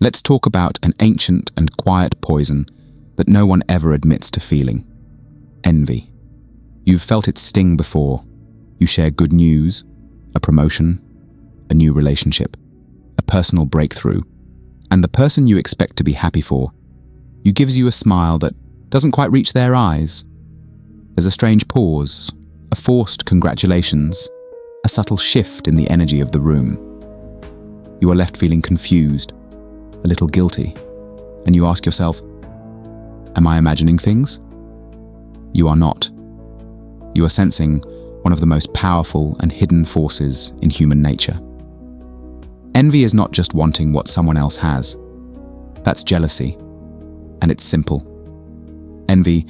Let's talk about an ancient and quiet poison that no one ever admits to feeling: envy. You've felt its sting before. You share good news, a promotion, a new relationship, a personal breakthrough, and the person you expect to be happy for gives you a smile that doesn't quite reach their eyes. There's a strange pause, a forced congratulations, a subtle shift in the energy of the room. You are left feeling confused, a little guilty, and you ask yourself, am I imagining things? You are not. You are sensing one of the most powerful and hidden forces in human nature. Envy is not just wanting what someone else has. That's jealousy, and it's simple. Envy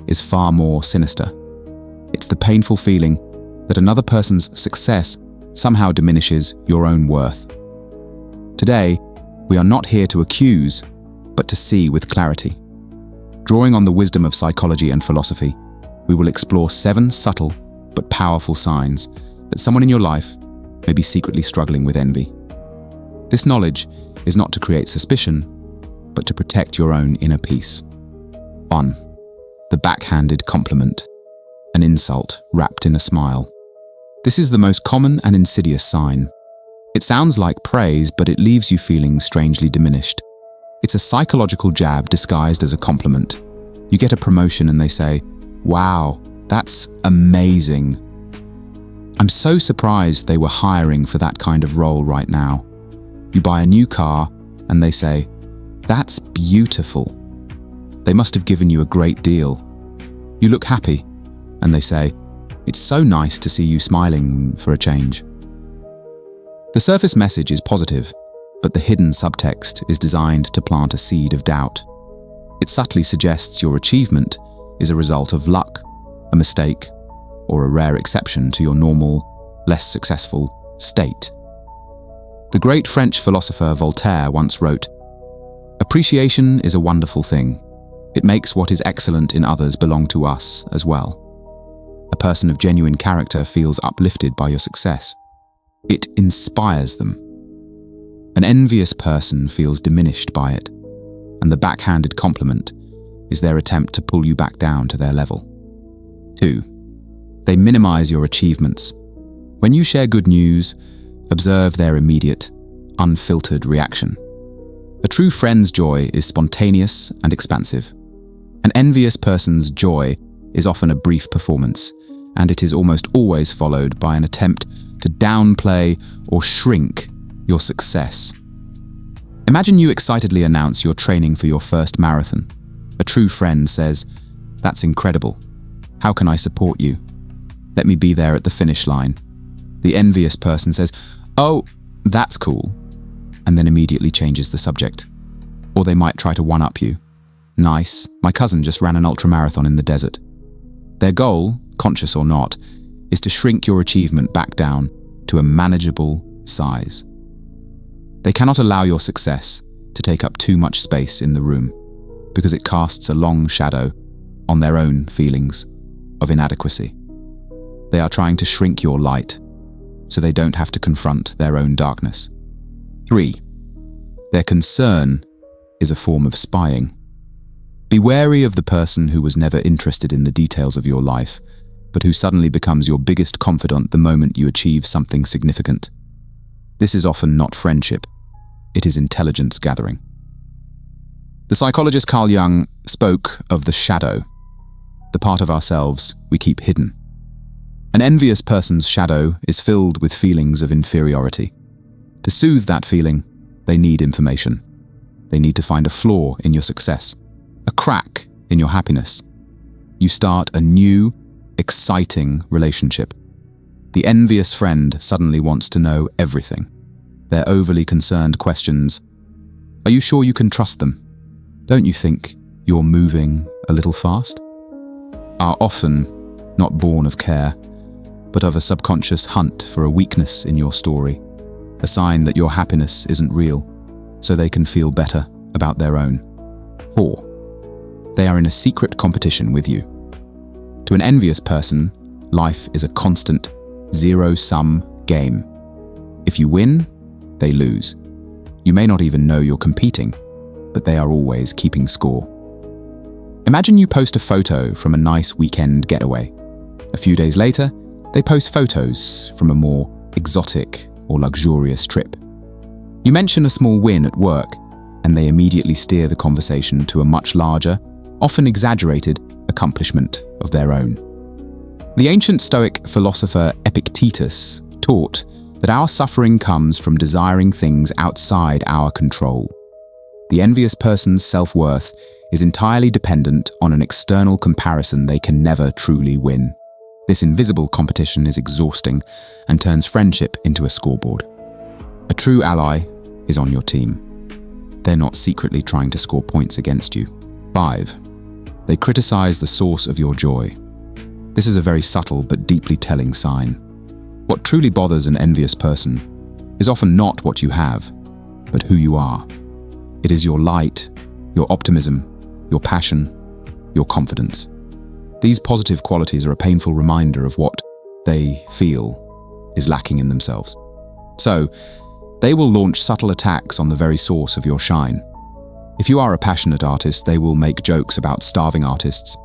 is far more sinister. It's the painful feeling that another person's success somehow diminishes your own worth. Today, we are not here to accuse, but to see with clarity. Drawing on the wisdom of psychology and philosophy, we will explore 7 subtle but powerful signs that someone in your life may be secretly struggling with envy. This knowledge is not to create suspicion, but to protect your own inner peace. 1. The backhanded compliment, an insult wrapped in a smile. This is the most common and insidious sign. It sounds like praise, but it leaves you feeling strangely diminished. It's a psychological jab disguised as a compliment. You get a promotion and they say, "Wow, that's amazing. I'm so surprised they were hiring for that kind of role right now." You buy a new car and they say, "That's beautiful. They must have given you a great deal." You look happy and they say, "It's so nice to see you smiling for a change." The surface message is positive, but the hidden subtext is designed to plant a seed of doubt. It subtly suggests your achievement is a result of luck, a mistake, or a rare exception to your normal, less successful state. The great French philosopher Voltaire once wrote, "Appreciation is a wonderful thing. It makes what is excellent in others belong to us as well." A person of genuine character feels uplifted by your success. It inspires them. An envious person feels diminished by it, and the backhanded compliment is their attempt to pull you back down to their level. 2. They minimize your achievements. When you share good news, observe their immediate, unfiltered reaction. A true friend's joy is spontaneous and expansive. An envious person's joy is often a brief performance, and it is almost always followed by an attempt to downplay or shrink your success. Imagine you excitedly announce you're training for your first marathon. A true friend says, "That's incredible. How can I support you? Let me be there at the finish line." The envious person says, "Oh, that's cool," and then immediately changes the subject. Or they might try to one-up you. "Nice, my cousin just ran an ultramarathon in the desert." Their goal, conscious or not, is to shrink your achievement back down to a manageable size. They cannot allow your success to take up too much space in the room, because it casts a long shadow on their own feelings of inadequacy. They are trying to shrink your light, so they don't have to confront their own darkness. 3. Their concern is a form of spying. Be wary of the person who was never interested in the details of your life, but who suddenly becomes your biggest confidant the moment you achieve something significant. This is often not friendship, it is intelligence gathering. The psychologist Carl Jung spoke of the shadow, the part of ourselves we keep hidden. An envious person's shadow is filled with feelings of inferiority. To soothe that feeling, they need information. They need to find a flaw in your success, a crack in your happiness. You start a new, exciting relationship. The envious friend suddenly wants to know everything. Their overly concerned questions, "Are you sure you can trust them? Don't you think you're moving a little fast?" are often not born of care, but of a subconscious hunt for a weakness in your story, a sign that your happiness isn't real, so they can feel better about their own. 4. They are in a secret competition with you. To an envious person, life is a constant, zero-sum game. If you win, they lose. You may not even know you're competing, but they are always keeping score. Imagine you post a photo from a nice weekend getaway. A few days later, they post photos from a more exotic or luxurious trip. You mention a small win at work, and they immediately steer the conversation to a much larger, often exaggerated, accomplishment of their own. The ancient Stoic philosopher Epictetus taught that our suffering comes from desiring things outside our control. The envious person's self-worth is entirely dependent on an external comparison they can never truly win. This invisible competition is exhausting and turns friendship into a scoreboard. A true ally is on your team. They're not secretly trying to score points against you. 5. They criticize the source of your joy. This is a very subtle but deeply telling sign. What truly bothers an envious person is often not what you have, but who you are. It is your light, your optimism, your passion, your confidence. These positive qualities are a painful reminder of what they feel is lacking in themselves. So, they will launch subtle attacks on the very source of your shine. If you are a passionate artist, they will make jokes about starving artists.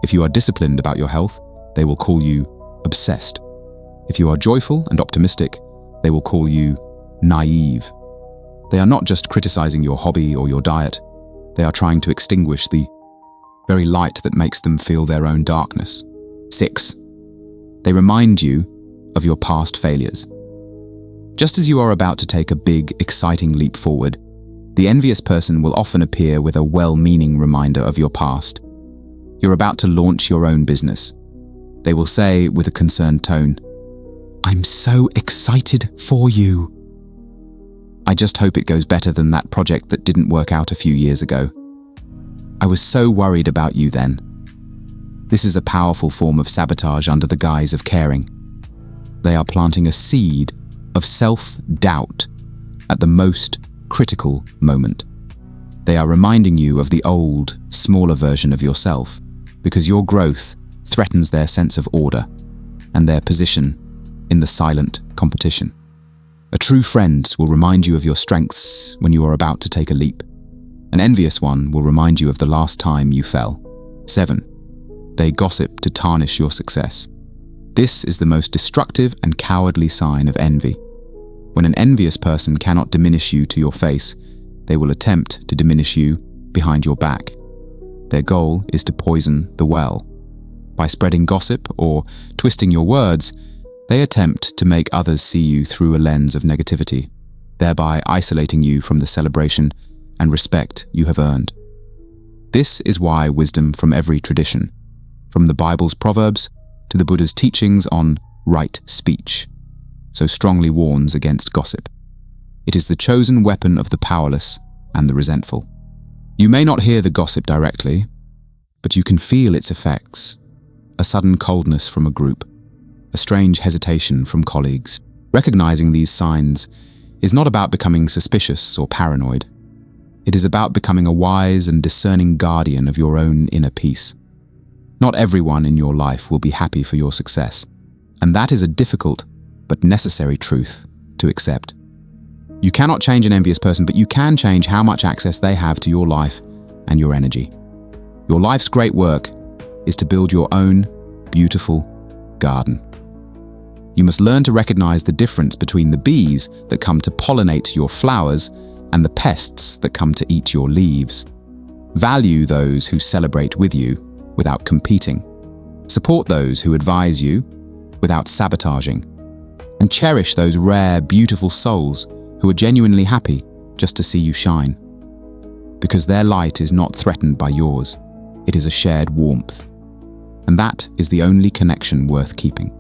If you are disciplined about your health, they will call you obsessed. If you are joyful and optimistic, they will call you naive. They are not just criticizing your hobby or your diet. They are trying to extinguish the very light that makes them feel their own darkness. 6. They remind you of your past failures. Just as you are about to take a big, exciting leap forward, the envious person will often appear with a well-meaning reminder of your past. You're about to launch your own business. They will say with a concerned tone, "I'm so excited for you. I just hope it goes better than that project that didn't work out a few years ago. I was so worried about you then." This is a powerful form of sabotage under the guise of caring. They are planting a seed of self-doubt at the most critical moment. They are reminding you of the old, smaller version of yourself because your growth threatens their sense of order and their position in the silent competition. A true friend will remind you of your strengths when you are about to take a leap. An envious one will remind you of the last time you fell. 7. They gossip to tarnish your success. This is the most destructive and cowardly sign of envy. When an envious person cannot diminish you to your face, they will attempt to diminish you behind your back. Their goal is to poison the well. By spreading gossip or twisting your words, they attempt to make others see you through a lens of negativity, thereby isolating you from the celebration and respect you have earned. This is why wisdom from every tradition, from the Bible's Proverbs to the Buddha's teachings on right speech, so strongly warns against gossip. It is the chosen weapon of the powerless and the resentful. You may not hear the gossip directly, but you can feel its effects. A sudden coldness from a group, a strange hesitation from colleagues. Recognizing these signs is not about becoming suspicious or paranoid. It is about becoming a wise and discerning guardian of your own inner peace. Not everyone in your life will be happy for your success, and that is a difficult but necessary truth to accept. You cannot change an envious person, but you can change how much access they have to your life and your energy. Your life's great work is to build your own beautiful garden. You must learn to recognize the difference between the bees that come to pollinate your flowers and the pests that come to eat your leaves. Value those who celebrate with you without competing. Support those who advise you without sabotaging. And cherish those rare, beautiful souls who are genuinely happy just to see you shine. Because their light is not threatened by yours. It is a shared warmth. And that is the only connection worth keeping.